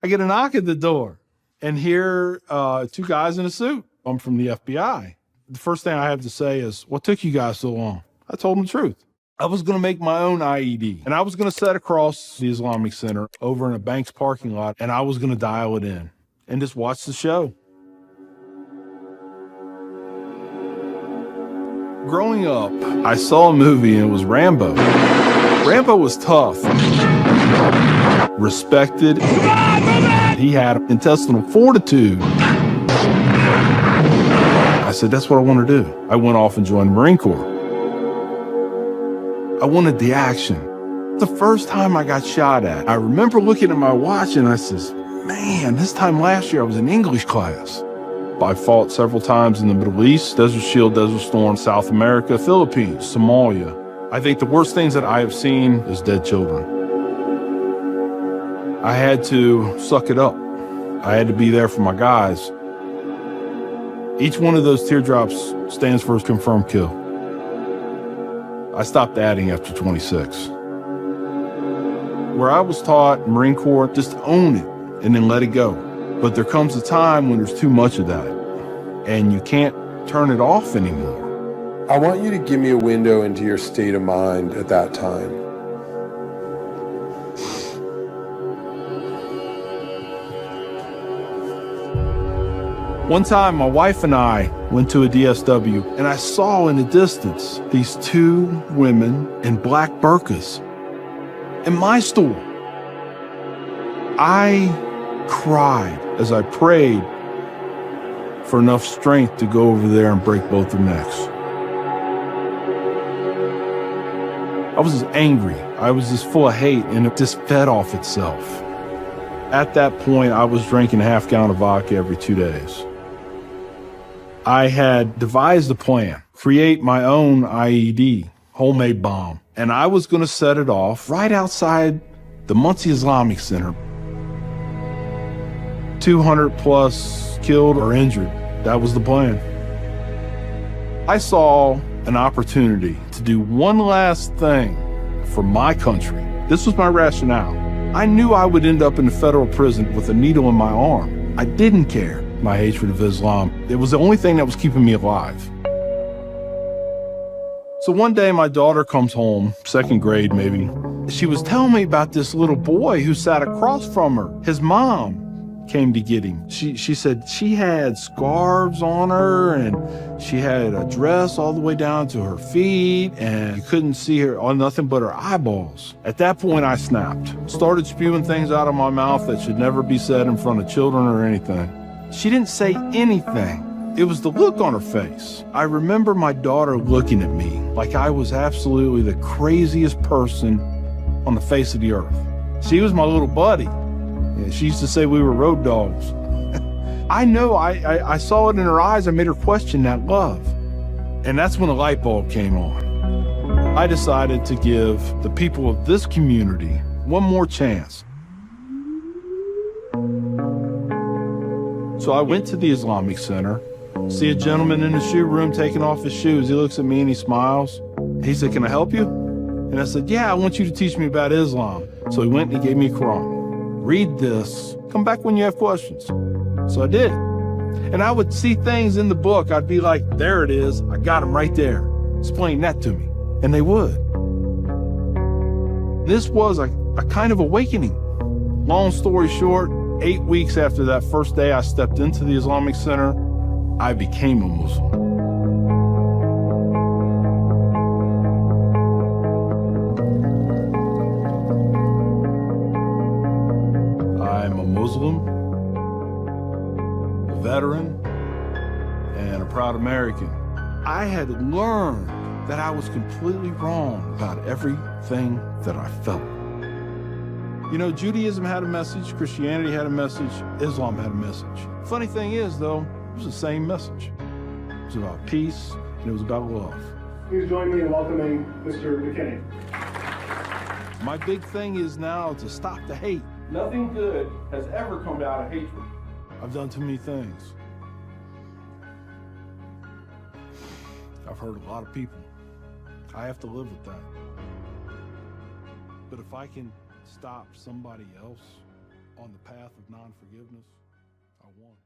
I get a knock at the door, and here, two guys in a suit. I'm from the FBI. The first thing I have to say is, what took you guys so long? I told them the truth. I was going to make my own IED, and I was going to set across the Islamic Center over in a bank's parking lot, and I was going to dial it in and just watch the show. Growing up, I saw a movie, and it was Rambo. Rambo was tough, respected. He had intestinal fortitude. I said, that's what I want to do. I went off and joined the Marine Corps. I wanted the action. The first time I got shot at, I remember looking at my watch and I says, man, this time last year I was in English class. I fought several times in the Middle East, Desert Shield, Desert Storm, South America, Philippines, Somalia. I think the worst things that I have seen is dead children. I had to suck it up. I had to be there for my guys. Each one of those teardrops stands for a confirmed kill. I stopped adding after 26. Where I was taught, Marine Corps, just own it and then let it go. But there comes a time when there's too much of that, and you can't turn it off anymore. I want you to give me a window into your state of mind at that time. One time, my wife and I went to a DSW, and I saw in the distance these two women in black burqas in my store. I cried as I prayed for enough strength to go over there and break both their necks. I was just angry. I was just full of hate, and it just fed off itself. At that point, I was drinking a half gallon of vodka every 2 days. I had devised a plan, create my own IED, homemade bomb, and I was going to set it off right outside the Muncie Islamic Center. 200 plus killed or injured. That was the plan. I saw an opportunity to do one last thing for my country. This was my rationale. I knew I would end up in a federal prison with a needle in my arm. I didn't care. My hatred of Islam. It was the only thing that was keeping me alive. So one day my daughter comes home, second grade maybe. She was telling me about this little boy who sat across from her. His mom came to get him. She said she had scarves on her and she had a dress all the way down to her feet and you couldn't see her on nothing but her eyeballs. At that point I snapped, started spewing things out of my mouth that should never be said in front of children or anything. She didn't say anything. It was the look on her face. I remember my daughter looking at me like I was absolutely the craziest person on the face of the earth. She was my little buddy. She used to say we were road dogs. I know I saw it in her eyes. I made her question that love. And that's when a light bulb came on. I decided to give the people of this community one more chance. So I went to the Islamic Center, see a gentleman in the shoe room taking off his shoes. He looks at me and he smiles. He said, can I help you? And I said, yeah, I want you to teach me about Islam. So he went and he gave me a Quran. Read this. Come back when you have questions. So I did. And I would see things in the book. I'd be like, there it is. I got them right there. Explain that to me. And they would. This was a kind of awakening. Long story short, 8 weeks after that first day I stepped into the Islamic Center, I became a Muslim. I'm a Muslim, a veteran, and a proud American. I had learned that I was completely wrong about everything that I felt. You know, Judaism had a message, Christianity had a message, Islam had a message. Funny thing is, though, it was the same message. It was about peace, and it was about love. Please join me in welcoming Mr. McKinney. My big thing is now to stop the hate. Nothing good has ever come out of hatred. I've done too many things. I've hurt a lot of people. I have to live with that. But if I can stop somebody else on the path of non-forgiveness, I won.